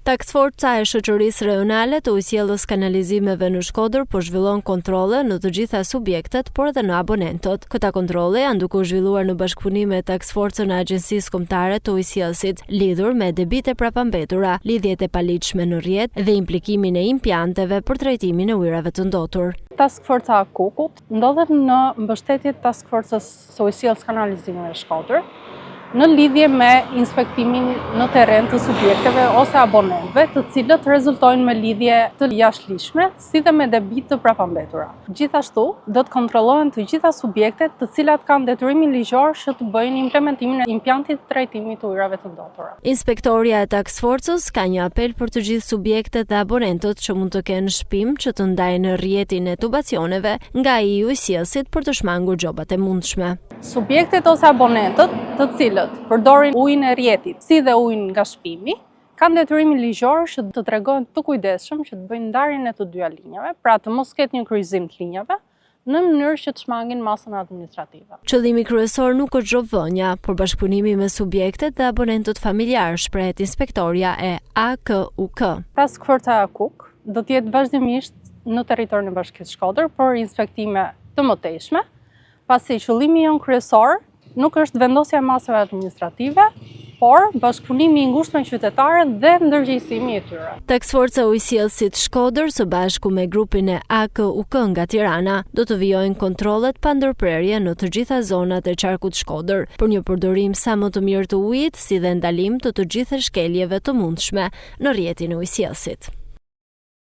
Taksforca e shoqërisë rajonale të ujësjelljes kanalizimeve në Shkodër po zhvillon kontrolle në të gjitha subjektet, por edhe në abonentët. Këta kontrolle janë duke u zhvilluar në bashkëpunim me Taksforcën e Agjencisë Kombëtare të Ujësjellësit, lidhur me debite prapambetura, lidhjet e paligjshme në rrjet dhe implikimin e impianteve për trajtimin e ujrave të ndotur. Taskforca e Kukut ndodhet në mbështetje të Taskforcës së ujësjelljes kanalizimeve në Shkodër, në lidhje me inspektimin në terren të subjekteve ose abonentëve, të cilët rezultojnë me lidhje të jashtëligjshme, si dhe me debit të prapambetura. Gjithashtu, do të kontrollohen të gjitha subjektet të cilat kanë detyrimin ligjor që të bëjnë implementimin e impjantit të trajtimit të ujrave të ndotura. Inspektoria e Taksforcës ka një apel për të gjithë subjektet dhe abonentët që mund të kenë shpim që të ndajnë rrjetin e tubacioneve nga i ujësjellësit për të shmangur gjobat e mundshme. Subjektet ose abonentët të cilët përdorin ujin e rrjetit, si dhe ujin nga shpimi, kanë detyrimin ligjor që të tregojnë të kujdesshëm që të bëjnë ndarjen e të dyja linjave, pra të mos ketë një kryqëzim të linjave, në mënyrë që të shmangin masën administrative. Qëllimi kryesor nuk është zhovënia, por bashkëpunimi me subjektet dhe abonentët familjar, shprehet inspektoria e AKUK. Taskforca e AKUK do të jetë vazhdimisht në territorin e Bashkisë Shkodër për inspektime të mëtejshme, pasi qëllimi jon kryesor nuk është vendosja e masave administrative, por bashkëpunimi i ngushtë me qytetarët dhe ndërgjegjësimi i tyre. Taksforca e Ujësjellësit Shkodër së bashku me grupin e AKUK nga Tirana do të vijojnë kontrollet pa ndërprerje në të gjitha zonat e qarkut Shkodër për një përdorim sa më të mirë të ujit, si dhe ndalim të të gjitha shkeljeve të mundshme në rrjetin e ujësjellësit.